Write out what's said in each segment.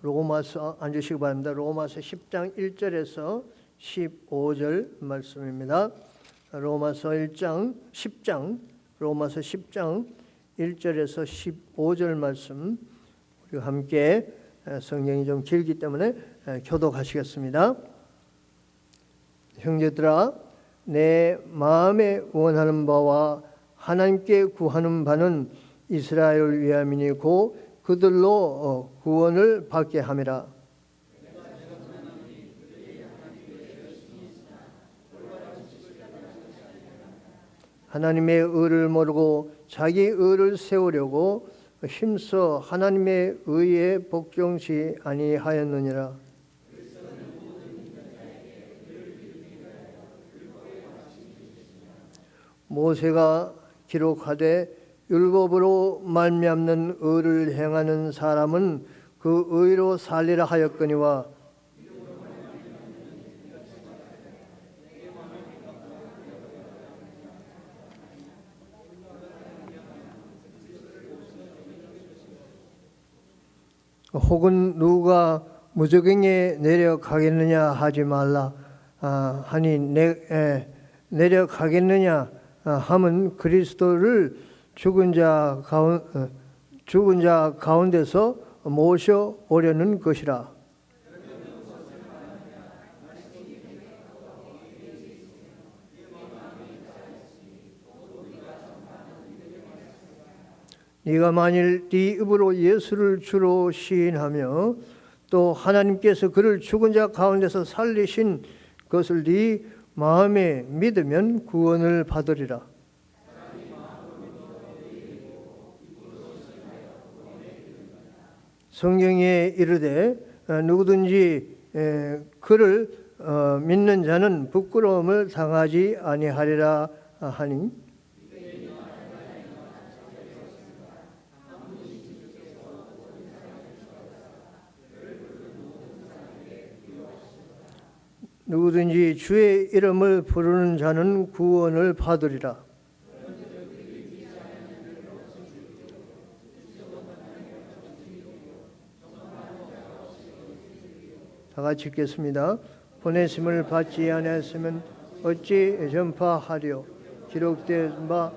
로마서 앉으시기 바랍니다. 로마서 10장 1절에서 15절 말씀입니다. 로마서 10장 1절에서 15절 말씀 우리가 함께 성경이 좀 길기 때문에 교독하시겠습니다. 형제들아, 내 마음에 원하는 바와 하나님께 구하는 바는 이스라엘을 위함이니 곧 그들로 구원을 받게 함이라. 하나님의 의를 모르고 자기 의를 세우려고 힘써 하나님의 의에 복종치 아니하였느니라. 모세가 기록하되 율법으로 말미암는 의를 행하는 사람은 그 의로 살리라 하였거니와 혹은 누가 무저갱에 내려가겠느냐 하지 말라 하니 내려가겠느냐 함은 그리스도를 죽은 자 가운데서 모셔 오려는 것이라. 네가 만일 네 입으로 예수를 주로 시인하며 또 하나님께서 그를 죽은 자 가운데서 살리신 것을 네 마음에 믿으면 구원을 받으리라. 성경에 이르되 누구든지 그를 믿는 자는 부끄러움을 당하지 아니하리라 하니 누구든지 주의 이름을 부르는 자는 구원을 받으리라. 다 같이 읽겠습니다. 보내심을 받지 아니하였으면 어찌 전파하리요. 기록된 바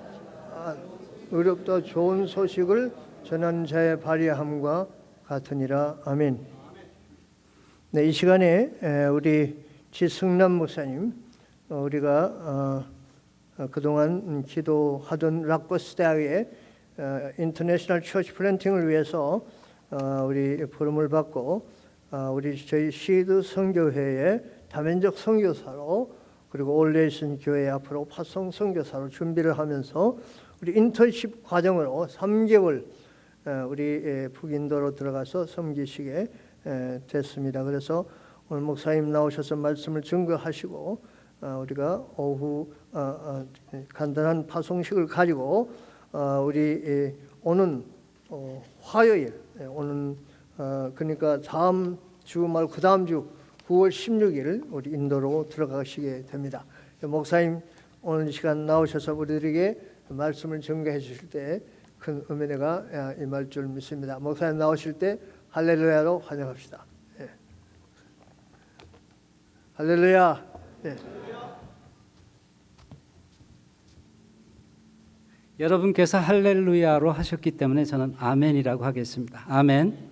의롭다 좋은 소식을 전하는 자의 발의함과 같으니라. 아멘. 네, 이 시간에 우리 지승남 목사님, 우리가 그동안 기도하던 락버스 대학의 인터내셔널 처치 플랜팅을 위해서 우리 부름을 받고 저희 시드 선교회의 다면적 선교사로 그리고 올레이슨 교회 앞으로 파송 선교사로 준비를 하면서 우리 인턴십 과정으로 3개월 우리 북인도로 들어가서 섬기시게 됐습니다. 그래서 오늘 목사님 나오셔서 말씀을 증거하시고 우리가 오후 간단한 파송식을 가지고 우리 오는 화요일 오는 그러니까 다음 주 말고 그 다음 주 9월 16일 우리 인도로 들어가시게 됩니다. 목사님 오늘 이 시간 나오셔서 우리들에게 말씀을 증거해 주실 때 큰 은혜가 임할 줄 믿습니다. 목사님 나오실 때 할렐루야로 환영합시다. 예. 할렐루야. 예. 여러분께서 할렐루야로 하셨기 때문에 저는 아멘이라고 하겠습니다. 아멘.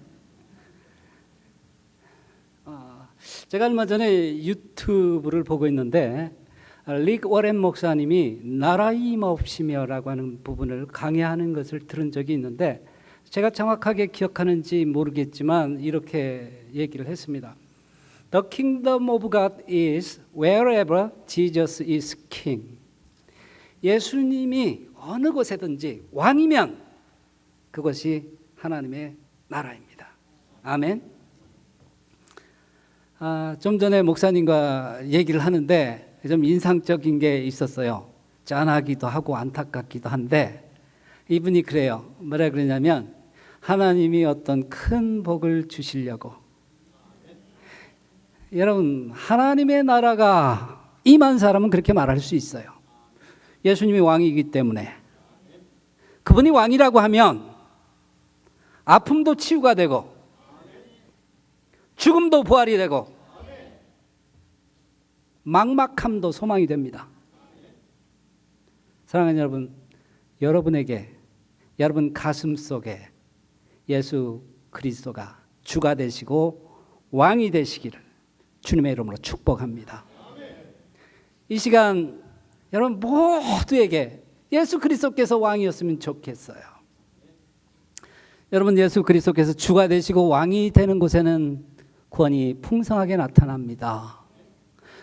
제가 얼마 전에 유튜브를 보고 있는데 릭 워렌 목사님이 나라임 없이며라고 하는 부분을 강의하는 것을 들은 적이 있는데 제가 정확하게 기억하는지 모르겠지만 이렇게 얘기를 했습니다. The kingdom of God is wherever Jesus is king. 예수님이 어느 곳에든지 왕이면 그것이 하나님의 나라입니다. 아멘. 좀 전에 목사님과 얘기를 하는데 좀 인상적인 게 있었어요. 짠하기도 하고 안타깝기도 한데 이분이 그래요. 뭐라 그러냐면 하나님이 어떤 큰 복을 주시려고 여러분 하나님의 나라가 임한 사람은 그렇게 말할 수 있어요. 예수님이 왕이기 때문에 그분이 왕이라고 하면 아픔도 치유가 되고 죽음도 부활이 되고 막막함도 소망이 됩니다. 사랑하는 여러분, 여러분에게 여러분 가슴 속에 예수 그리스도가 주가 되시고 왕이 되시기를 주님의 이름으로 축복합니다. 이 시간 여러분 모두에게 예수 그리스도께서 왕이었으면 좋겠어요. 여러분, 예수 그리스도께서 주가 되시고 왕이 되는 곳에는 구원이 풍성하게 나타납니다.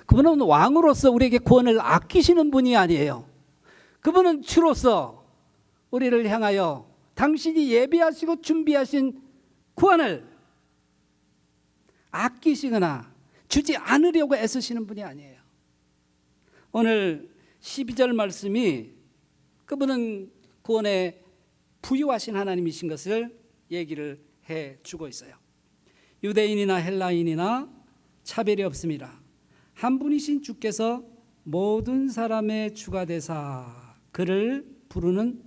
그분은 왕으로서 우리에게 구원을 아끼시는 분이 아니에요. 그분은 주로서 우리를 향하여 당신이 예비하시고 준비하신 구원을 아끼시거나 주지 않으려고 애쓰시는 분이 아니에요. 오늘 12절 말씀이 그분은 구원에 부유하신 하나님이신 것을 얘기를 해주고 있어요. 유대인이나 헬라인이나 차별이 없습니다. 한 분이신 주께서 모든 사람의 주가 되사 그를 부르는,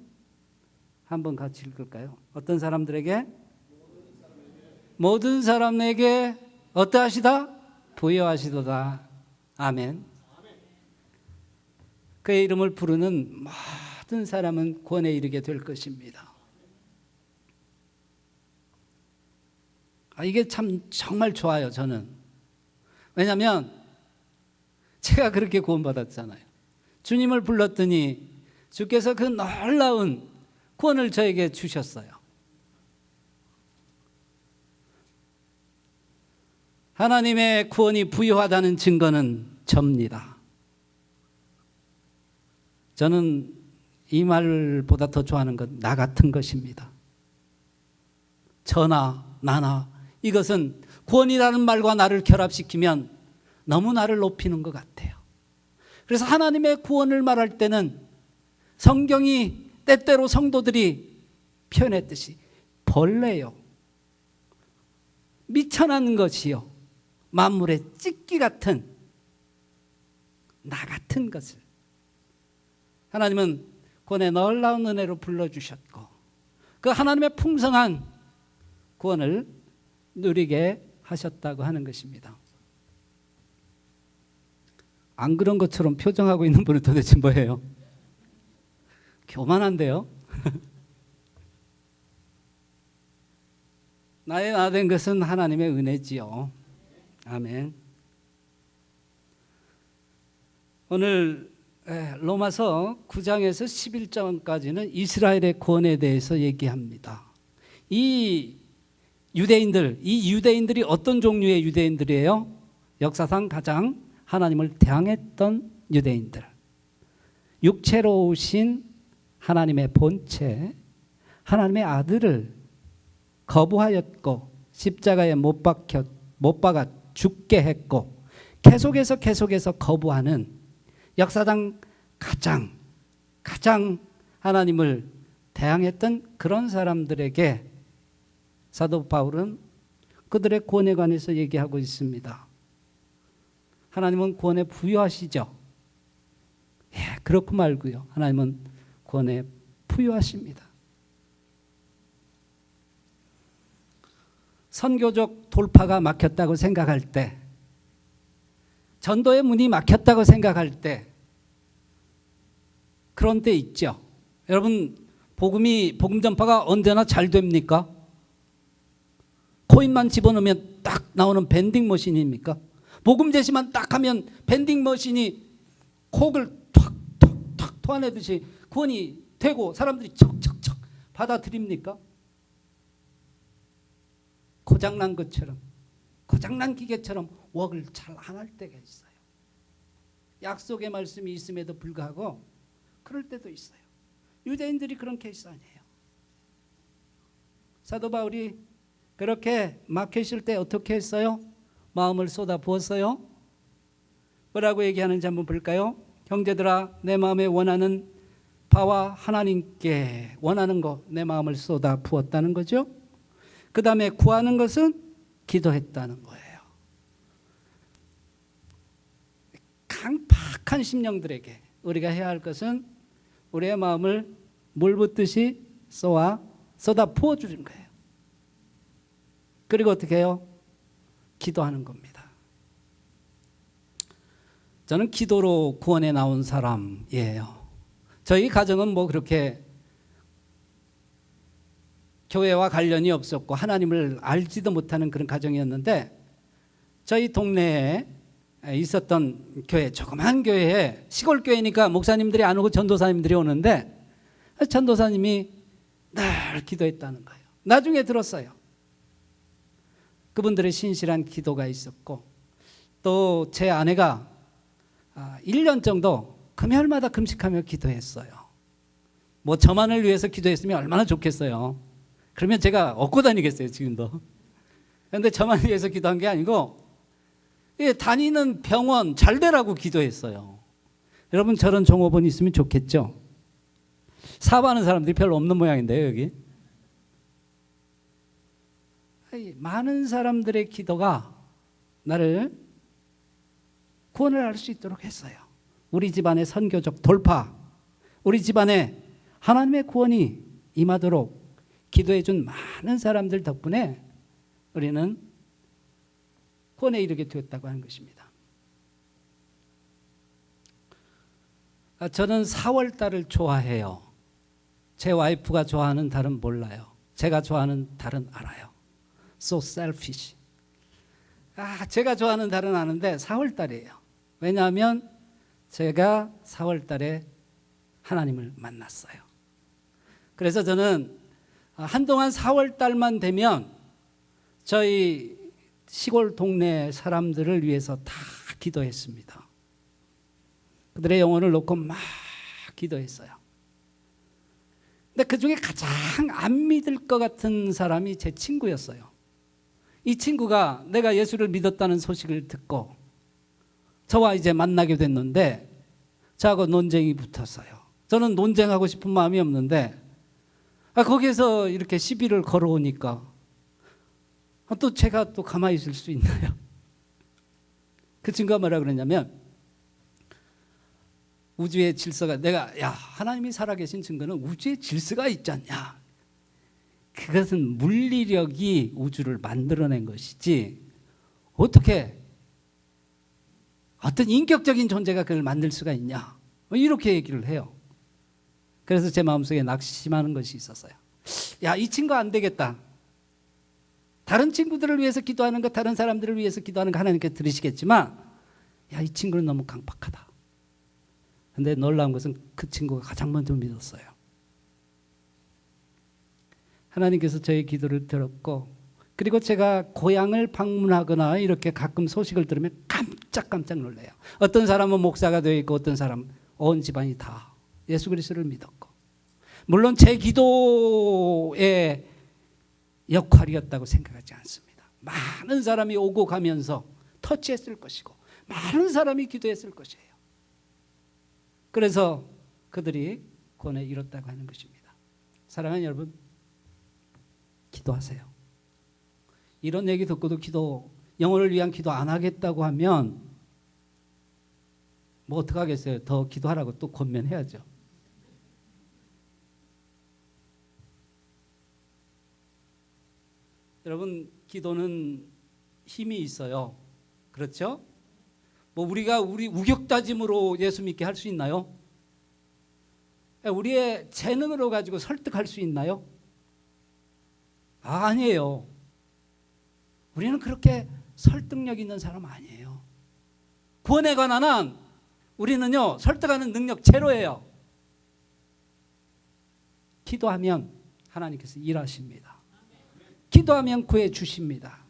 한번 같이 읽을까요? 어떤 사람들에게? 모든 사람에게 어떠하시다? 부여하시도다. 아멘. 그의 이름을 부르는 모든 사람은 구원에 이르게 될 것입니다. 이게 참 정말 좋아요, 저는. 왜냐하면 제가 그렇게 구원받았잖아요. 주님을 불렀더니 주께서 그 놀라운 구원을 저에게 주셨어요. 하나님의 구원이 부유하다는 증거는 접니다. 저는 이 말보다 더 좋아하는 건 나 같은 것입니다. 저나 나나, 이것은 구원이라는 말과 나를 결합시키면 너무 나를 높이는 것 같아요. 그래서 하나님의 구원을 말할 때는 성경이 때때로 성도들이 표현했듯이 벌레요, 미천한 것이요, 만물의 찢기 같은 나 같은 것을 하나님은 구원의 놀라운 은혜로 불러주셨고 그 하나님의 풍성한 구원을 누리게 하셨다고 하는 것입니다. 안 그런 것처럼 표정하고 있는 분은 도대체 뭐예요? 교만한데요? 나의 나 된 것은 하나님의 은혜지요. 아멘. 오늘 로마서 9장에서 11장까지는 이스라엘의 구원에 대해서 얘기합니다. 이 유대인들이 어떤 종류의 유대인들이에요? 역사상 가장 하나님을 대항했던 유대인들. 육체로 오신 하나님의 본체, 하나님의 아들을 거부하였고 십자가에 못 박아 죽게 했고 계속해서 거부하는 역사상 가장 하나님을 대항했던 그런 사람들에게 사도 바울은 그들의 구원에 관해서 얘기하고 있습니다. 하나님은 구원에 부유하시죠. 그렇고 말고요. 하나님은 구원에 부유하십니다. 선교적 돌파가 막혔다고 생각할 때, 전도의 문이 막혔다고 생각할 때, 그런 때 있죠. 여러분, 복음 전파가 언제나 잘 됩니까? 코인만 집어넣으면 딱 나오는 밴딩 머신입니까? 복음 제시만 딱 하면 밴딩 머신이 콕을 탁 토해내듯이 구원이 되고 사람들이 척척척 받아들입니까? 고장난 것처럼, 고장난 기계처럼 웍을 잘 안 할 때가 있어요. 약속의 말씀이 있음에도 불구하고 그럴 때도 있어요. 유대인들이 그런 케이스 아니에요. 사도 바울이 그렇게 막히실 때 어떻게 했어요? 마음을 쏟아 부었어요. 뭐라고 얘기하는지 한번 볼까요? 형제들아, 내 마음에 원하는 바와 하나님께 원하는 거 내 마음을 쏟아 부었다는 거죠. 그 다음에 구하는 것은 기도했다는 거예요. 강팍한 심령들에게 우리가 해야 할 것은 우리의 마음을 물 붓듯이 쏟아 부어주는 거예요. 그리고 어떻게 해요? 기도하는 겁니다. 저는 기도로 구원에 나온 사람이에요. 저희 가정은 뭐 그렇게 교회와 관련이 없었고 하나님을 알지도 못하는 그런 가정이었는데, 저희 동네에 있었던 교회, 조그만 교회에, 시골 교회니까 목사님들이 안 오고 전도사님들이 오는데 전도사님이 늘 기도했다는 거예요. 나중에 들었어요. 그분들의 신실한 기도가 있었고, 또 제 아내가 1년 정도 금요일마다 금식하며 기도했어요. 뭐 저만을 위해서 기도했으면 얼마나 좋겠어요. 그러면 제가 얻고 다니겠어요, 지금도. 그런데 저만 위해서 기도한 게 아니고 다니는 병원 잘 되라고 기도했어요. 여러분, 저런 종업원이 있으면 좋겠죠. 사업하는 사람들이 별로 없는 모양인데요, 여기. 많은 사람들의 기도가 나를 구원을 할 수 있도록 했어요. 우리 집안의 선교적 돌파, 우리 집안에 하나님의 구원이 임하도록 기도해 준 많은 사람들 덕분에 우리는 구원에 이르게 되었다고 하는 것입니다. 저는 4월달을 좋아해요. 제 와이프가 좋아하는 달은 몰라요. 제가 좋아하는 달은 알아요. So selfish. 제가 좋아하는 달은 아는데 4월달이에요. 왜냐하면 제가 4월달에 하나님을 만났어요. 그래서 저는 한동안 4월달만 되면 저희 시골 동네 사람들을 위해서 다 기도했습니다. 그들의 영혼을 놓고 막 기도했어요. 근데 그 중에 가장 안 믿을 것 같은 사람이 제 친구였어요. 이 친구가 내가 예수를 믿었다는 소식을 듣고 저와 이제 만나게 됐는데 저하고 논쟁이 붙었어요. 저는 논쟁하고 싶은 마음이 없는데 거기에서 이렇게 시비를 걸어오니까 또 제가 또 가만히 있을 수 있나요? 그 친구가 뭐라 그러냐면, 우주의 질서가, 내가 하나님이 살아계신 증거는 우주의 질서가 있지 않냐, 그것은 물리력이 우주를 만들어낸 것이지 어떻게 어떤 인격적인 존재가 그걸 만들 수가 있냐, 이렇게 얘기를 해요. 그래서 제 마음속에 낙심하는 것이 있었어요. 이 친구 안 되겠다. 다른 친구들을 위해서 기도하는 것, 다른 사람들을 위해서 기도하는 거 하나님께 들으시겠지만 이 친구는 너무 강박하다. 근데 놀라운 것은 그 친구가 가장 먼저 믿었어요. 하나님께서 저의 기도를 들었고, 그리고 제가 고향을 방문하거나 이렇게 가끔 소식을 들으면 깜짝 놀라요. 어떤 사람은 목사가 되어 있고 어떤 사람은 온 집안이 다 예수 그리스도를 믿었고, 물론 제 기도의 역할이었다고 생각하지 않습니다. 많은 사람이 오고 가면서 터치했을 것이고 많은 사람이 기도했을 것이에요. 그래서 그들이 구원에 이뤘다고 하는 것입니다. 사랑하는 여러분, 기도하세요. 이런 얘기 듣고도 영혼을 위한 기도 안 하겠다고 하면 뭐 어떡하겠어요. 더 기도하라고 또 권면해야죠. 여러분, 기도는 힘이 있어요. 그렇죠? 뭐 우리가 우리 우격다짐으로 예수 믿게 할 수 있나요? 우리의 재능으로 가지고 설득할 수 있나요? 아니에요. 우리는 그렇게 설득력 있는 사람 아니에요. 구원에 관한 한 우리는요, 설득하는 능력 제로예요. 기도하면 하나님께서 일하십니다. 기도하면 구해 주십니다.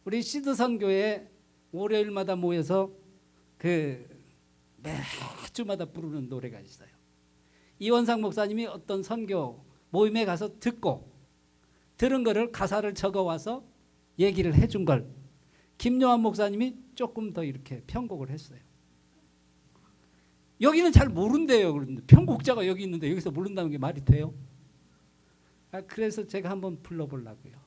우리 시드선교회 월요일마다 모여서 매주마다 부르는 노래가 있어요. 이원상 목사님이 어떤 선교 모임에 가서 들은 거를 가사를 적어와서 얘기를 해준 걸 김요한 목사님이 조금 더 이렇게 편곡을 했어요. 여기는 잘 모른대요. 그런데 편곡자가 여기 있는데 여기서 모른다는 게 말이 돼요? 그래서 제가 한번 불러보려고요.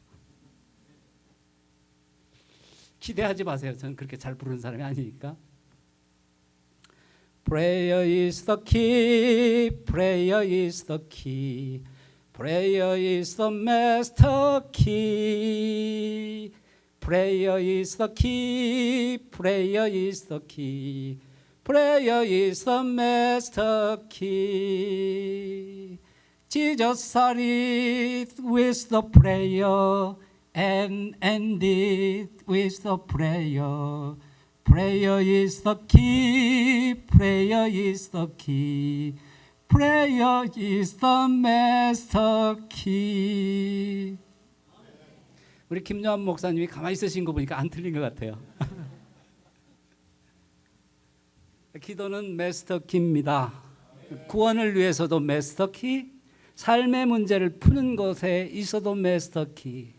기대하지 마세요. 저는 그렇게 잘 부르는 사람이 아니니까. Prayer is the key, prayer is the key, prayer is the master key, Prayer is the key. Prayer is the key. Prayer is the master key. Jesus started with the prayer and ended with the prayer. Prayer is the key. Prayer is the key. Prayer is the master key. 우리 김요한 목사님이 가만히 있으신 거 보니까 안 틀린 것 같아요. 기도는 마스터 키입니다. 구원을 위해서도 마스터 키, 삶의 문제를 푸는 것에 있어도 마스터 키.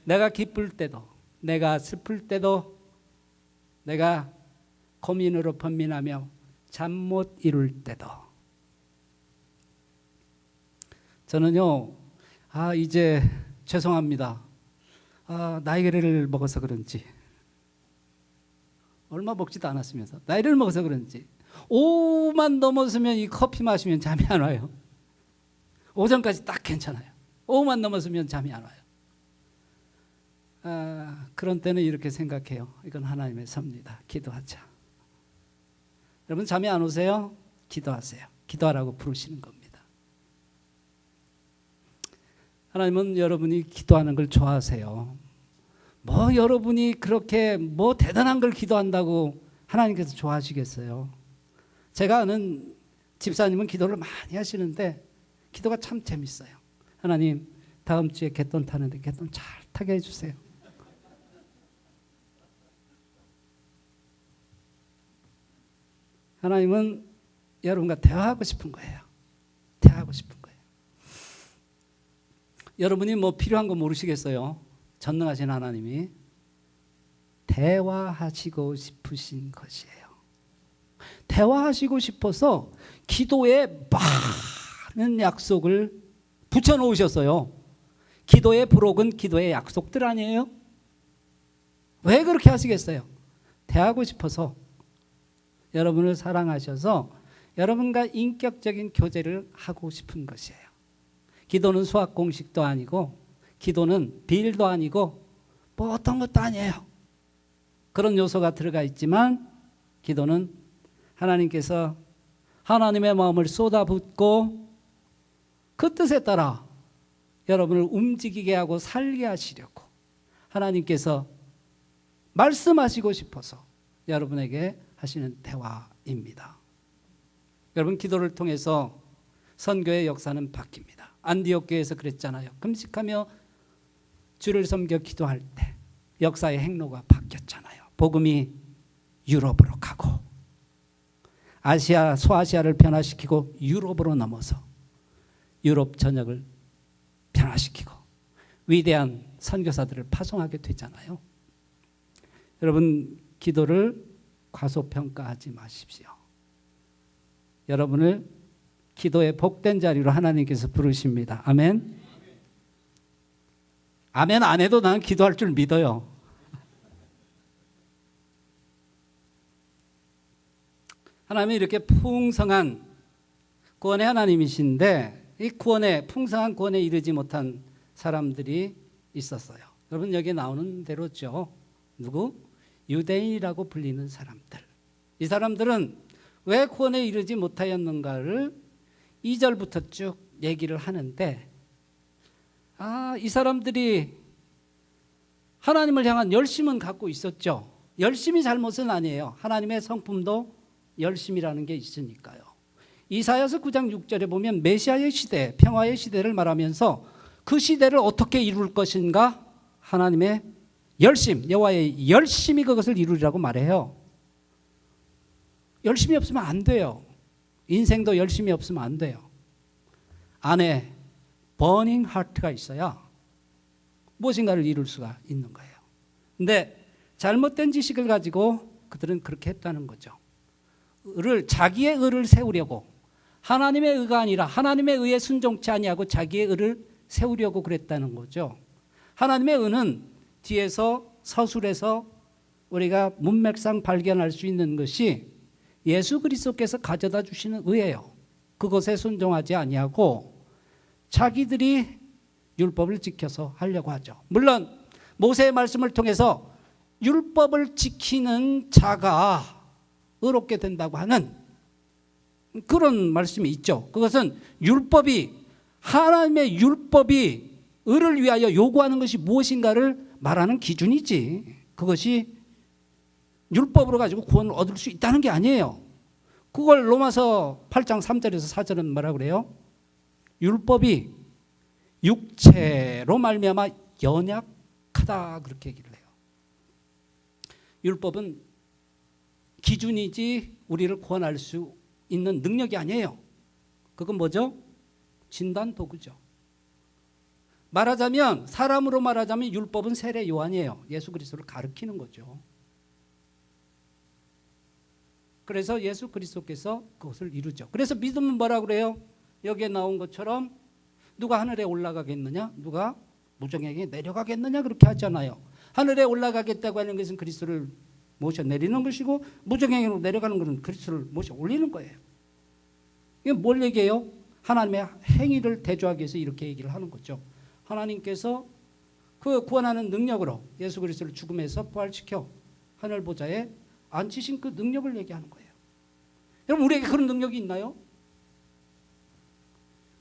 내가 기쁠 때도, 내가 슬플 때도, 내가 고민으로 번민하며 잠 못 이룰 때도. 저는요, 이제 죄송합니다. 나이를 먹어서 그런지, 얼마 먹지도 않았으면서 나이를 먹어서 그런지 오후만 넘어서면 이 커피 마시면 잠이 안 와요. 오전까지 딱 괜찮아요. 오후만 넘어서면 잠이 안 와요. 그런 때는 이렇게 생각해요. 이건 하나님의 섭니다. 기도하자. 여러분 잠이 안 오세요? 기도하세요. 기도하라고 부르시는 겁니다. 하나님은 여러분이 기도하는 걸 좋아하세요. 여러분이 그렇게 대단한 걸 기도한다고 하나님께서 좋아하시겠어요? 제가 아는 집사님은 기도를 많이 하시는데 기도가 참 재밌어요. 하나님, 다음 주에 갯돈 타는데 갯돈 잘 타게 해주세요. 하나님은 여러분과 대화하고 싶은 거예요. 대화하고 싶은 거예요. 여러분이 필요한 거 모르시겠어요? 전능하신 하나님이 대화하시고 싶으신 것이에요. 대화하시고 싶어서 기도에 많은 약속을 붙여놓으셨어요. 기도의 부록은 기도의 약속들 아니에요? 왜 그렇게 하시겠어요? 대하고 싶어서, 여러분을 사랑하셔서 여러분과 인격적인 교제를 하고 싶은 것이에요. 기도는 수학 공식도 아니고, 기도는 비일도 아니고, 어떤 것도 아니에요. 그런 요소가 들어가 있지만 기도는 하나님께서 하나님의 마음을 쏟아붓고 그 뜻에 따라 여러분을 움직이게 하고 살게 하시려고 하나님께서 말씀하시고 싶어서 여러분에게 하시는 대화입니다. 여러분, 기도를 통해서 선교의 역사는 바뀝니다. 안디옥 교회에서 그랬잖아요. 금식하며 주를 섬겨 기도할 때 역사의 행로가 바뀌었잖아요. 복음이 유럽으로 가고 아시아, 소아시아를 변화시키고 유럽으로 넘어서 유럽 전역을 변화시키고 위대한 선교사들을 파송하게 되잖아요. 여러분, 기도를 과소평가하지 마십시오. 여러분을 기도의 복된 자리로 하나님께서 부르십니다. 아멘. 아멘 안 해도 나는 기도할 줄 믿어요. 하나님이 이렇게 풍성한 구원의 하나님이신데 이 구원에, 풍성한 구원에 이르지 못한 사람들이 있었어요. 여러분, 여기 나오는 대로죠. 누구? 유대인이라고 불리는 사람들. 이 사람들은 왜 구원에 이르지 못하였는가를 2절부터 쭉 얘기를 하는데, 이 사람들이 하나님을 향한 열심은 갖고 있었죠. 열심이 잘못은 아니에요. 하나님의 성품도 열심이라는 게 있으니까요. 이사야서 9장 6절에 보면 메시아의 시대, 평화의 시대를 말하면서 그 시대를 어떻게 이룰 것인가? 하나님의 열심, 여호와의 열심이 그것을 이루리라고 말해요. 열심이 없으면 안 돼요. 인생도 열심이 없으면 안 돼요. 안에 버닝 하트가 있어야 무엇인가를 이룰 수가 있는 거예요. 근데 잘못된 지식을 가지고 그들은 그렇게 했다는 거죠. 자기의 의를 세우려고, 하나님의 의가 아니라 하나님의 의에 순종치 아니하고 자기의 의를 세우려고 그랬다는 거죠. 하나님의 의는 뒤에서 서술에서 우리가 문맥상 발견할 수 있는 것이 예수 그리스도께서 가져다 주시는 의예요. 그것에 순종하지 아니하고 자기들이 율법을 지켜서 하려고 하죠. 물론 모세의 말씀을 통해서 율법을 지키는 자가 의롭게 된다고 하는 그런 말씀이 있죠. 그것은 하나님의 율법이 의를 위하여 요구하는 것이 무엇인가를 말하는 기준이지, 그것이 율법으로 가지고 구원을 얻을 수 있다는 게 아니에요. 그걸 로마서 8장 3절에서 4절은 뭐라고 그래요? 율법이 육체로 말미암아 연약하다, 그렇게 얘기를 해요. 율법은 기준이지 우리를 구원할 수 있는 능력이 아니에요. 그건 뭐죠? 진단 도구죠. 사람으로 말하자면 율법은 세례 요한이에요. 예수 그리스도를 가르치는 거죠. 그래서 예수 그리스도께서 그것을 이루죠. 그래서 믿음은 뭐라고 그래요? 여기에 나온 것처럼 누가 하늘에 올라가겠느냐, 누가 무정에게 내려가겠느냐, 그렇게 하잖아요. 하늘에 올라가겠다고 하는 것은 그리스도를 모셔 내리는 것이고, 무정에게로 내려가는 것은 그리스도를 모셔 올리는 거예요. 이게 뭘 얘기해요? 하나님의 행위를 대조하기 위해서 이렇게 얘기를 하는 거죠. 하나님께서 그 구원하는 능력으로 예수 그리스도를 죽음에서 부활시켜 하늘 보좌에 앉히신 그 능력을 얘기하는 거예요. 여러분, 우리에게 그런 능력이 있나요?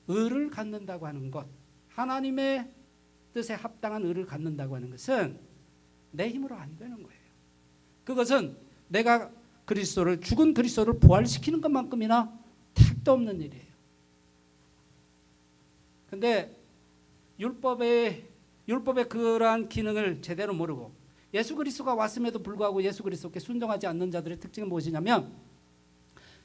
의를 갖는다고 하는 것, 하나님의 뜻에 합당한 의를 갖는다고 하는 것은 내 힘으로 안 되는 거예요. 그것은 내가 죽은 그리스도를 부활시키는 것만큼이나 택도 없는 일이에요. 근데 율법의 그러한 기능을 제대로 모르고 예수 그리스도가 왔음에도 불구하고 예수 그리스도께 순종하지 않는 자들의 특징은 무엇이냐면,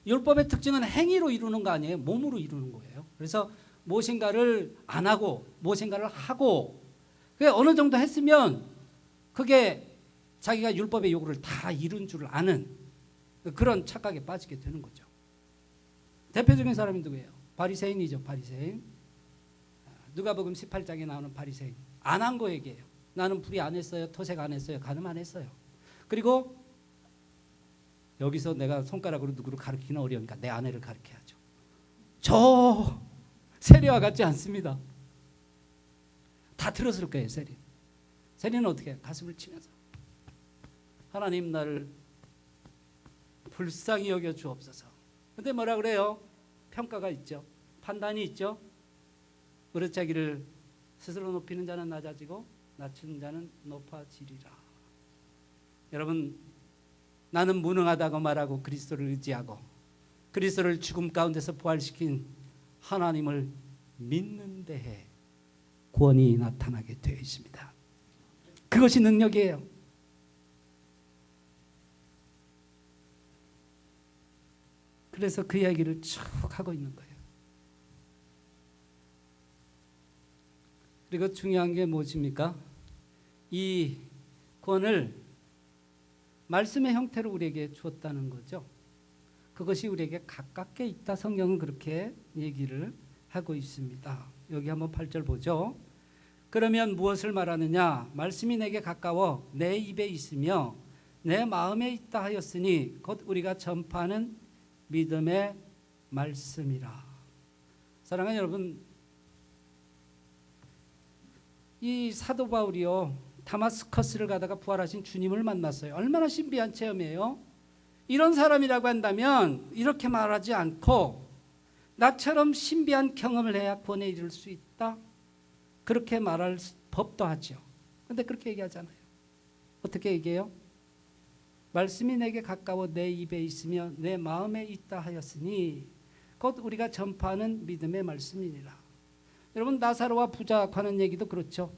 율법의 특징은 행위로 이루는 거 아니에요. 몸으로 이루는 거예요. 그래서 무엇인가를 안 하고 무엇인가를 하고, 그게 어느 정도 했으면 그게 자기가 율법의 요구를 다 이룬 줄 아는 그런 착각에 빠지게 되는 거죠. 대표적인 사람이 누구예요? 바리새인이죠. 바리새인. 누가복음 18장에 나오는 바리새인. 안 한 거 얘기해요. 나는 불의 안 했어요. 토색 안 했어요. 간음 안 했어요. 그리고 여기서 내가 손가락으로 누구를 가르치기는 어려우니까 내 아내를 가르쳐야죠. 저 세리와 같지 않습니다. 다 들었을 거예요. 세리는 어떻게 해요? 가슴을 치면서 하나님, 나를 불쌍히 여겨 주옵소서. 근데 뭐라 그래요? 평가가 있죠. 판단이 있죠. 그릇 자기를 스스로 높이는 자는 낮아지고 낮추는 자는 높아지리라. 여러분, 나는 무능하다고 말하고 그리스도를 의지하고 그리스도를 죽음 가운데서 부활시킨 하나님을 믿는 데에 구원이 나타나게 되어 있습니다. 그것이 능력이에요. 그래서 그 이야기를 쭉 하고 있는 거예요. 그리고 중요한 게 무엇입니까? 이 구원을 말씀의 형태로 우리에게 주었다는 거죠. 그것이 우리에게 가깝게 있다. 성경은 그렇게 얘기를 하고 있습니다. 여기 한번 8절 보죠. 그러면 무엇을 말하느냐? 말씀이 내게 가까워 내 입에 있으며 내 마음에 있다 하였으니 곧 우리가 전파하는 믿음의 말씀이라. 사랑하는 여러분, 이 사도 바울이요, 다마스커스를 가다가 부활하신 주님을 만났어요. 얼마나 신비한 체험이에요. 이런 사람이라고 한다면 이렇게 말하지 않고 나처럼 신비한 경험을 해야 구원에 이를 수 있다, 그렇게 말할 법도 하죠. 그런데 그렇게 얘기하잖아요. 어떻게 얘기해요? 말씀이 내게 가까워 내 입에 있으며 내 마음에 있다 하였으니 곧 우리가 전파하는 믿음의 말씀이니라. 여러분, 나사로와 부자 관원 얘기도 그렇죠.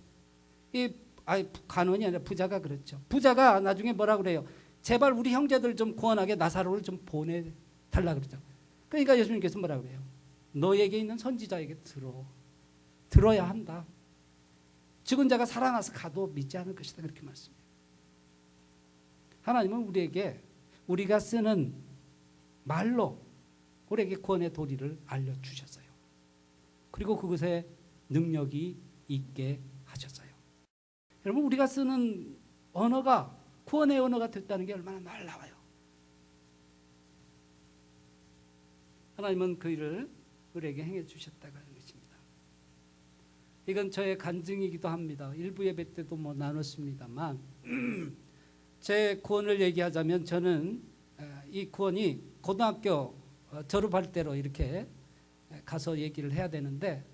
관원이 아니라 부자가 그렇죠. 부자가 나중에 뭐라 그래요? 제발 우리 형제들 좀 구원하게 나사로를 좀 보내달라 그러죠. 그러니까 예수님께서 뭐라 그래요? 너에게 있는 선지자에게 들어야 한다. 죽은 자가 살아나서 가도 믿지 않을 것이다, 그렇게 말씀해요. 하나님은 우리에게 우리가 쓰는 말로 우리에게 구원의 도리를 알려주셨어요. 그리고 그것에 능력이 있게 하셨어요. 여러분, 우리가 쓰는 언어가 구원의 언어가 됐다는 게 얼마나 놀라워요. 하나님은 그 일을 우리에게 행해 주셨다고 하는 것입니다. 이건 저의 간증이기도 합니다. 일부 예배 때도 뭐 나눴습니다만 제 구원을 얘기하자면 저는 이 구원이 고등학교 졸업할 때로 이렇게 가서 얘기를 해야 되는데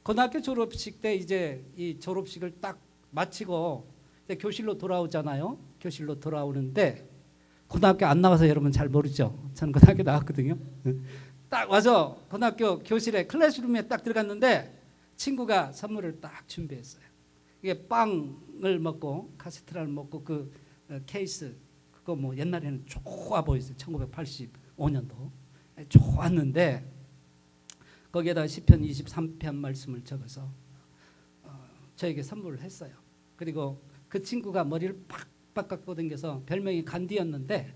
고등학교 졸업식 때 이제 이 졸업식을 딱 마치고 이제 교실로 돌아오잖아요. 교실로 돌아오는데 고등학교 안 나와서 여러분 잘 모르죠. 저는 고등학교 나왔거든요. 딱 와서 고등학교 교실에 클래스룸에 딱 들어갔는데 친구가 선물을 딱 준비했어요. 이게 빵을 먹고 카스테라를 먹고 그 케이스 그거 뭐 옛날에는 좋아 보였어요. 1985년도 좋았는데 거기에다 시편 23편 말씀을 적어서 저에게 선물을 했어요. 그리고 그 친구가 머리를 팍팍 깎고 다녀서 별명이 간디였는데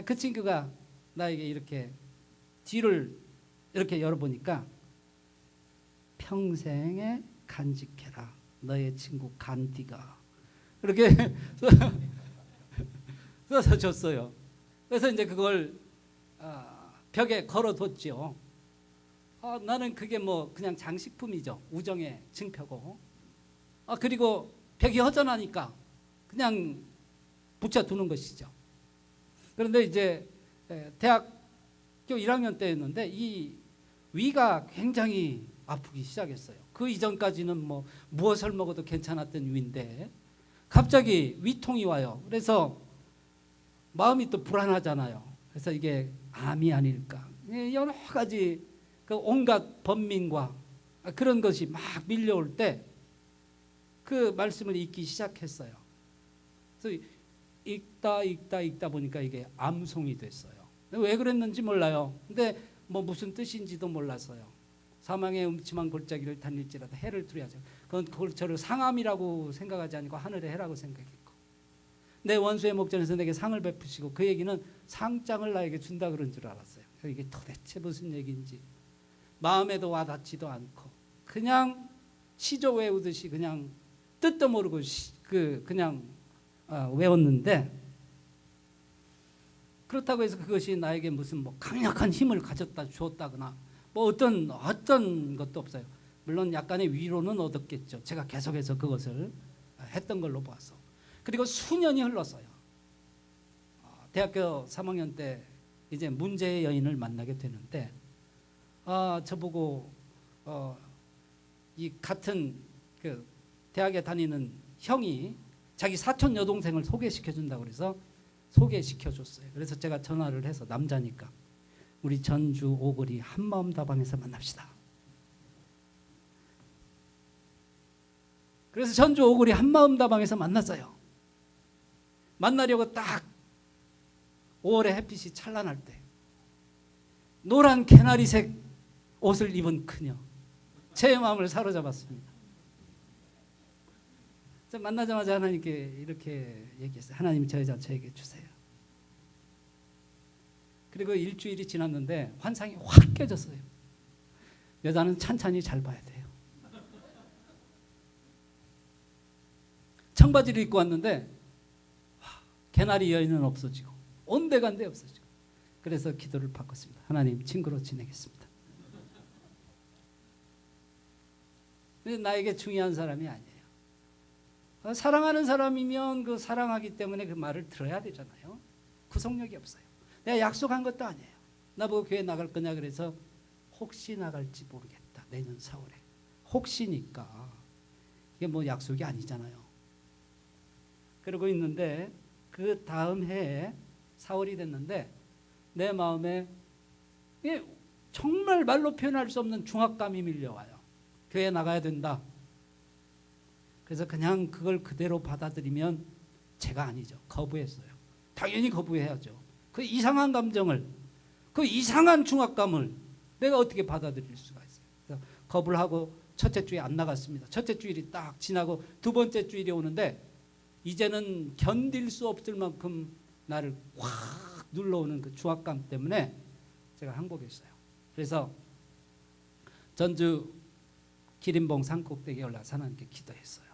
그 친구가 나에게 이렇게 뒤를 이렇게 열어보니까 평생에 간직해라 너의 친구 간디가 이렇게 써서 줬어요. 그래서 이제 그걸 벽에 걸어뒀죠. 나는 그게 뭐 그냥 장식품이죠. 우정의 증표고. 그리고 벽이 허전하니까 그냥 붙여두는 것이죠. 그런데 이제 대학교 1학년 때였는데 이 위가 굉장히 아프기 시작했어요. 그 이전까지는 뭐 무엇을 먹어도 괜찮았던 위인데 갑자기 위통이 와요. 그래서 마음이 또 불안하잖아요. 그래서 이게 암이 아닐까. 여러 가지 그 온갖 번민과 그런 것이 막 밀려올 때 그 말씀을 읽기 시작했어요. 그래서 읽다 보니까 이게 암송이 됐어요. 왜 그랬는지 몰라요. 근데 뭐 무슨 뜻인지도 몰랐어요. 사망의 음침한 골짜기를 다닐지라도 해를 두려워하죠. 그걸 저를 상암이라고 생각하지 않고 하늘의 해라고 생각했고 내 원수의 목전에서 내게 상을 베푸시고 그 얘기는 상장을 나에게 준다 그런 줄 알았어요. 이게 도대체 무슨 얘기인지 마음에도 와닿지도 않고 그냥 시조 외우듯이 그냥 뜻도 모르고 그냥 외웠는데 그렇다고 해서 그것이 나에게 무슨 뭐 강력한 힘을 가졌다 주었다거나 뭐 어떤 것도 없어요. 물론 약간의 위로는 얻었겠죠. 제가 계속해서 그것을 했던 걸로 봐서. 그리고 수년이 흘렀어요. 대학교 3학년 때 이제 문제의 여인을 만나게 되는데 저보고 이 같은 그 대학에 다니는 형이 자기 사촌 여동생을 소개시켜준다고 그래서 소개시켜줬어요. 그래서 제가 전화를 해서 남자니까 우리 전주 오거리 한마음다방에서 만납시다. 그래서 전주 오거리 한마음다방에서 만났어요. 만나려고 딱 5월에 햇빛이 찬란할 때 노란 개나리색 옷을 입은 그녀 제 마음을 사로잡았습니다. 만나자마자 하나님께 이렇게 얘기했어요. 하나님 저 여자 저에게 주세요. 그리고 일주일이 지났는데 환상이 확 깨졌어요. 여자는 찬찬히 잘 봐야 돼요. 청바지를 입고 왔는데 개나리 여인은 없어지고 온데간데 없어지고 그래서 기도를 바꿨습니다. 하나님 친구로 지내겠습니다. 근데 나에게 중요한 사람이 아니에요. 사랑하는 사람이면 그 사랑하기 때문에 그 말을 들어야 되잖아요. 구속력이 없어요. 내가 약속한 것도 아니에요. 나보고 교회 나갈 거냐 그래서 혹시 나갈지 모르겠다. 내년 4월에. 혹시니까 이게 뭐 약속이 아니잖아요. 그러고 있는데 그 다음 해에 4월이 됐는데 내 마음에 정말 말로 표현할 수 없는 중압감이 밀려와요. 교회 나가야 된다. 그래서 그냥 그걸 그대로 받아들이면 제가 아니죠. 거부했어요. 당연히 거부해야죠. 그 이상한 감정을, 그 이상한 중압감을 내가 어떻게 받아들일 수가 있어요. 그래서 거부를 하고 첫째 주에 안 나갔습니다. 첫째 주일이 딱 지나고 두 번째 주일이 오는데 이제는 견딜 수 없을 만큼 나를 확 눌러오는 그 중압감 때문에 제가 항복했어요. 그래서 전주 기린봉 산꼭대기에 올라가서 하나님께 기도했어요.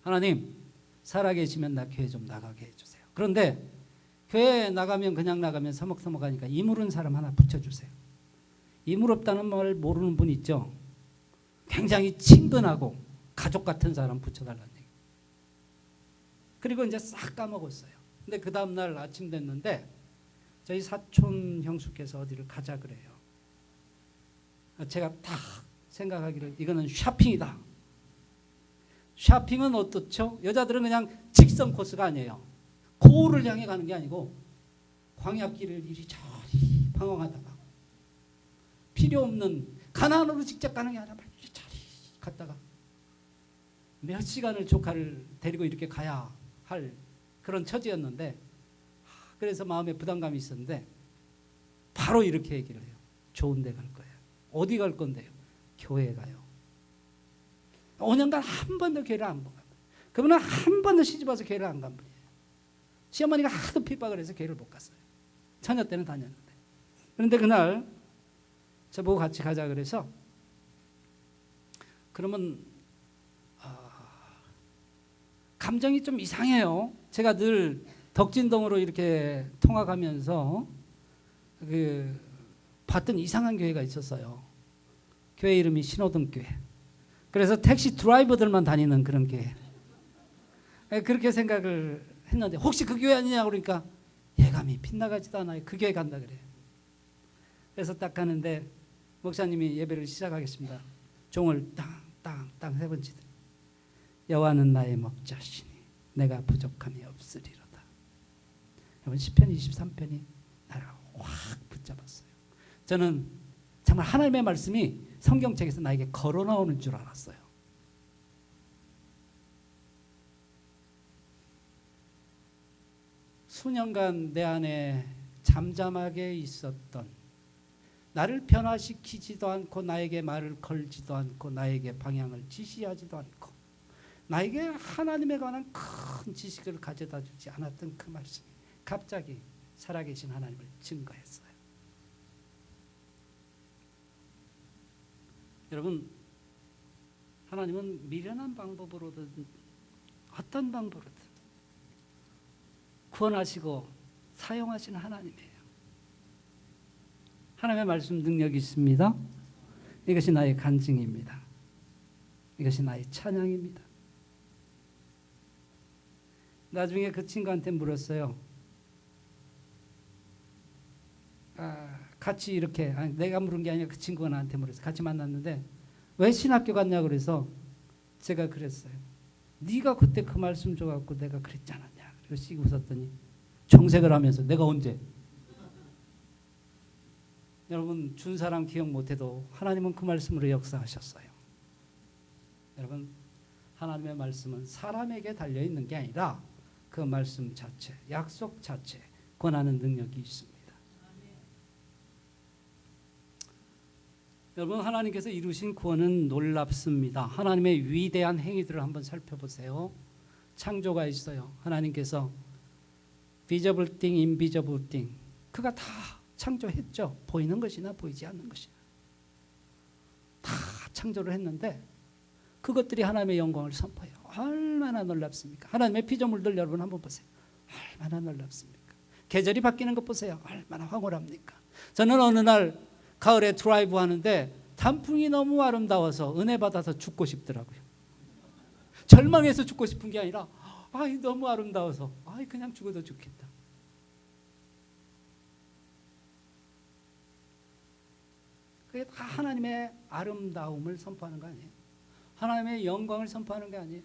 하나님 살아계시면 나 교회 좀 나가게 해주세요. 그런데 교회 나가면 그냥 나가면 서먹서먹하니까 이물은 사람 하나 붙여주세요. 이물 없다는 말 모르는 분 있죠. 굉장히 친근하고 가족 같은 사람 붙여달라는 얘기. 그리고 이제 싹 까먹었어요. 근데 그 다음날 아침 됐는데 저희 사촌 형수께서 어디를 가자 그래요. 제가 딱 생각하기를 이거는 쇼핑이다. 쇼핑은 어떻죠? 여자들은 그냥 직선 코스가 아니에요. 고을을 향해 가는 게 아니고 광야길을 이리저리 방황하다가 필요 없는 가나안으로 직접 가는 게 아니라 이리저리 갔다가 몇 시간을 조카를 데리고 이렇게 가야 할 그런 처지였는데, 그래서 마음에 부담감이 있었는데 바로 이렇게 얘기를 해요. 좋은 데 갈 거예요. 어디 갈 건데요? 교회 가요. 5년간 한 번도 교회를 안 본 거예요. 그분은 한 번도 시집와서 교회를 안 간 분이에요. 시어머니가 하도 핍박을 해서 교회를 못 갔어요. 처녀 때는 다녔는데. 그런데 그날 저보고 같이 가자 그래서, 그러면 감정이 좀 이상해요. 제가 늘 덕진동으로 이렇게 통학하면서 봤던 이상한 교회가 있었어요. 교회 이름이 신호등교회. 그래서 택시 드라이버들만 다니는 그런 교회. 그렇게 생각을 했는데 혹시 그 교회 아니냐 그러니까 예감이 빗나가지도 않아요. 그 교회 간다 그래요. 그래서 딱 가는데 목사님이 예배를 시작하겠습니다. 종을 땅땅땅 세 번 치더니 여호와는 나의 목자시니 내가 부족함이 없으리로다. 여러분 시편 23편이 나를 확 붙잡았어요. 저는 정말 하나님의 말씀이 성경책에서 나에게 걸어 나오는 줄 알았어요. 수년간 내 안에 잠잠하게 있었던, 나를 변화시키지도 않고 나에게 말을 걸지도 않고 나에게 방향을 지시하지도 않고 나에게 하나님에 관한 큰 지식을 가져다 주지 않았던 그 말씀이 갑자기 살아계신 하나님을 증거했어요. 여러분, 하나님은 미련한 방법으로든 어떤 방법으로든 구원하시고 사용하시는 하나님이에요. 하나님의 말씀 능력이 있습니다. 이것이 나의 간증입니다. 이것이 나의 찬양입니다. 나중에 그 친구한테 물었어요. 같이 이렇게, 내가 물은 게 아니라 그 친구가 나한테 물었어요. 같이 만났는데 왜 신학교 갔냐 그래서 제가 그랬어요. 네가 그때 그 말씀 줘갖고 내가 그랬지 않았냐. 그리고 씩 웃었더니 정색을 하면서 내가 언제? 여러분, 준 사람 기억 못해도 하나님은 그 말씀으로 역사하셨어요. 여러분, 하나님의 말씀은 사람에게 달려있는 게 아니라 그 말씀 자체, 약속 자체, 권하는 능력이 있습니다. 여러분, 하나님께서 이루신 구원은 놀랍습니다. 하나님의 위대한 행위들을 한번 살펴보세요. 창조가 있어요. 하나님께서 visible thing, invisible thing, 그가 다 창조했죠. 보이는 것이나 보이지 않는 것이나 다 창조를 했는데 그것들이 하나님의 영광을 선포해요. 얼마나 놀랍습니까? 하나님의 피조물들 여러분 한번 보세요. 얼마나 놀랍습니까? 계절이 바뀌는 것 보세요. 얼마나 황홀합니까? 저는 어느 날 가을에 드라이브 하는데 단풍이 너무 아름다워서 은혜 받아서 죽고 싶더라고요. 절망해서 죽고 싶은 게 아니라 너무 아름다워서 그냥 죽어도 좋겠다. 그게 다 하나님의 아름다움을 선포하는 거 아니에요? 하나님의 영광을 선포하는 게 아니에요?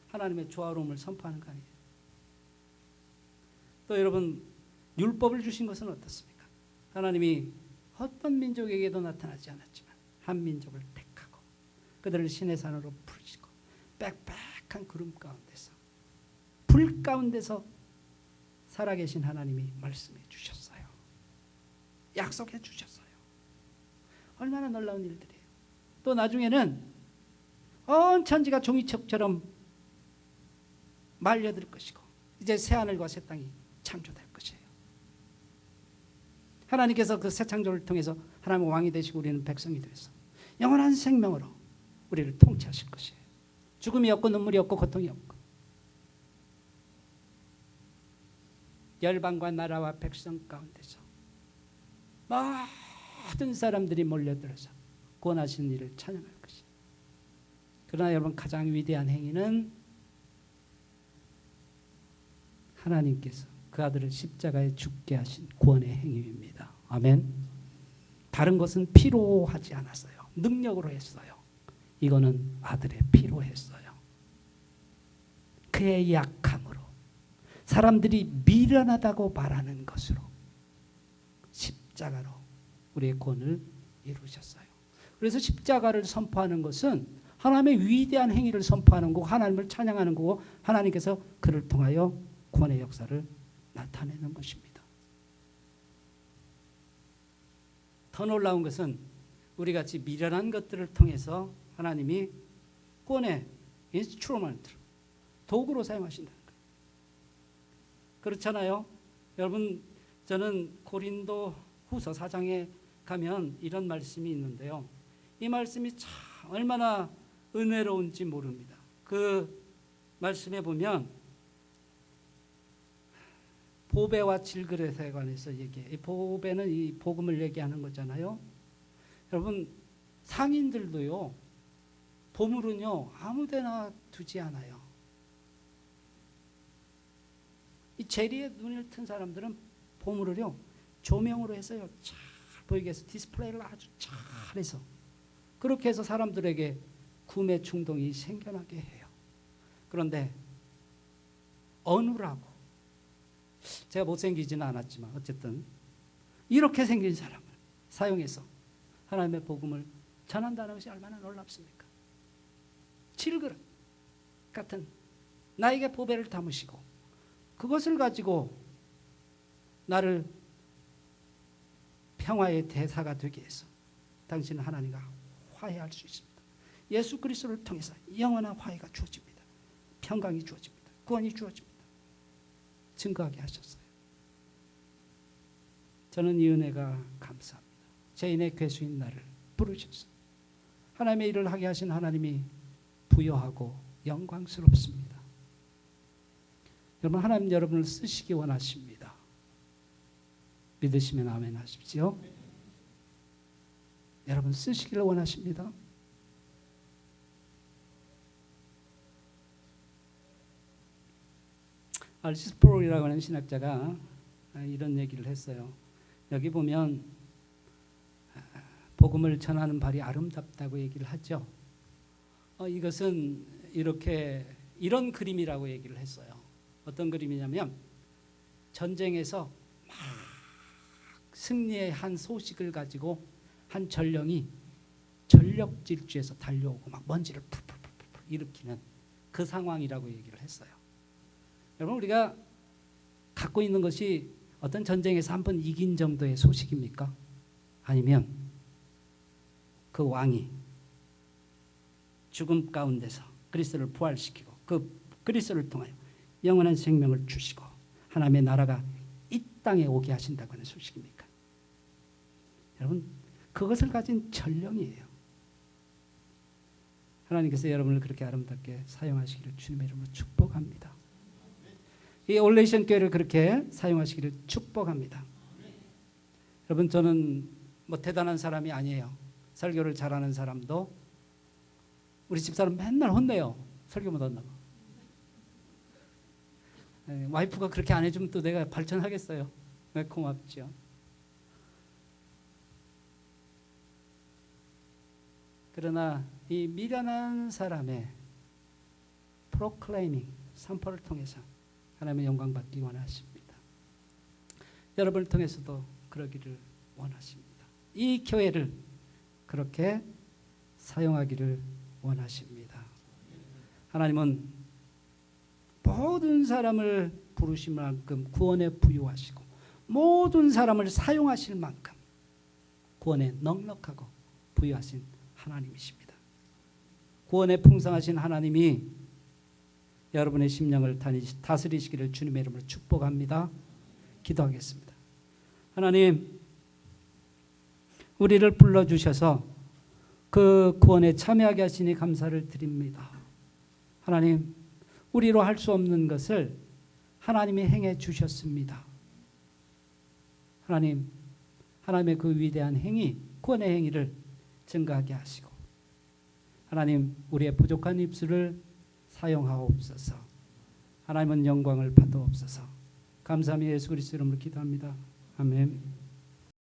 하나님의 조화로움을 선포하는 거 아니에요? 또 여러분, 율법을 주신 것은 어떻습니까? 하나님이 어떤 민족에게도 나타나지 않았지만 한 민족을 택하고 그들을 시내 산으로 부르시고 빽빽한 구름 가운데서 불 가운데서 살아계신 하나님이 말씀해 주셨어요. 약속해 주셨어요. 얼마나 놀라운 일들이에요. 또 나중에는 온 천지가 종이책처럼 말려들 것이고 이제 새하늘과 새 땅이 창조될 것이에요. 하나님께서 그 새 창조를 통해서 하나님의 왕이 되시고 우리는 백성이 되어서 영원한 생명으로 우리를 통치하실 것이에요. 죽음이 없고 눈물이 없고 고통이 없고 열방과 나라와 백성 가운데서 모든 사람들이 몰려들어서 구원하시는 일을 찬양할 것이에요. 그러나 여러분 가장 위대한 행위는 하나님께서 그 아들을 십자가에 죽게 하신 구원의 행위입니다. 아멘. 다른 것은 필요하지 않았어요. 능력으로 했어요. 이거는 아들의 피로 했어요. 그의 약함으로, 사람들이 미련하다고 말하는 것으로 십자가로 우리의 구원을 이루셨어요. 그래서 십자가를 선포하는 것은 하나님의 위대한 행위를 선포하는 거고 하나님을 찬양하는 거고 하나님께서 그를 통하여 구원의 역사를 나타내는 것입니다. 더 놀라운 것은 우리같이 미련한 것들을 통해서 하나님이 구원의 인스트루먼트, 도구로 사용하신다는 거예요. 그렇잖아요. 여러분, 저는 고린도 후서 4장에 가면 이런 말씀이 있는데요. 이 말씀이 참 얼마나 은혜로운지 모릅니다. 그 말씀에 보면 보배와 질그릇에 관해서 얘기해요. 이 보배는 이 복음을 얘기하는 거잖아요. 여러분, 상인들도요, 보물은요 아무데나 두지 않아요. 이 재리에 눈을 튼 사람들은 보물을요 조명으로 해서요 잘 보이게 해서 디스플레이를 아주 잘해서 그렇게 해서 사람들에게 구매 충동이 생겨나게 해요. 그런데 어느라고, 제가 못생기지는 않았지만 어쨌든 이렇게 생긴 사람을 사용해서 하나님의 복음을 전한다는 것이 얼마나 놀랍습니까? 질그릇 같은 나에게 보배를 담으시고 그것을 가지고 나를 평화의 대사가 되게 해서 당신은 하나님과 화해할 수 있습니다. 예수 그리스도를 통해서 영원한 화해가 주어집니다. 평강이 주어집니다. 구원이 주어집니다. 증거하게 하셨어요. 저는 이 은혜가 감사합니다. 죄인의 괴수인 나를 부르셨어요. 하나님의 일을 하게 하신 하나님이 부여하고 영광스럽습니다. 여러분, 하나님 여러분을 쓰시기 원하십니다. 믿으시면 아멘 하십시오. 여러분 쓰시기를 원하십니다. 알시스 스프롤이라고 하는 신학자가 이런 얘기를 했어요. 여기 보면 복음을 전하는 발이 아름답다고 얘기를 하죠. 이것은 이런 그림이라고 얘기를 했어요. 어떤 그림이냐면 전쟁에서 막 승리의 한 소식을 가지고 한 전령이 전력 질주에서 달려오고 막 먼지를 풀풀풀 일으키는 그 상황이라고 얘기를 했어요. 여러분, 우리가 갖고 있는 것이 어떤 전쟁에서 한 번 이긴 정도의 소식입니까? 아니면 그 왕이 죽음 가운데서 그리스도를 부활시키고 그 그리스도를 통하여 영원한 생명을 주시고 하나님의 나라가 이 땅에 오게 하신다고 하는 소식입니까? 여러분, 그것을 가진 전령이에요. 하나님께서 여러분을 그렇게 아름답게 사용하시기를 주님의 이름으로 축복합니다. 이 올레이션 교회를 그렇게 사용하시기를 축복합니다. 여러분, 저는 뭐 대단한 사람이 아니에요. 설교를 잘하는 사람도 우리 집사람 맨날 혼내요. 설교 못한다고. 와이프가 그렇게 안 해주면 또 내가 발전하겠어요. 고맙죠. 그러나 이 미련한 사람의 프로클레이밍, 선포를 통해서 하나님의 영광 받기 원하십니다. 여러분을 통해서도 그러기를 원하십니다. 이 교회를 그렇게 사용하기를 원하십니다. 하나님은 모든 사람을 부르신 만큼 구원에 부유하시고 모든 사람을 사용하실 만큼 구원에 넉넉하고 부유하신 하나님이십니다. 구원에 풍성하신 하나님이 여러분의 심령을 다스리시기를 주님의 이름으로 축복합니다. 기도하겠습니다. 하나님, 우리를 불러주셔서 그 구원에 참여하게 하시니 감사를 드립니다. 하나님, 우리로 할 수 없는 것을 하나님이 행해 주셨습니다. 하나님, 하나님의 그 위대한 행위, 구원의 행위를 증거하게 하시고 하나님 우리의 부족한 입술을 사용하옵소서. 하나님은 영광을 받아옵소서. 감사하며 예수 그리스도 이름으로 기도합니다. 아멘.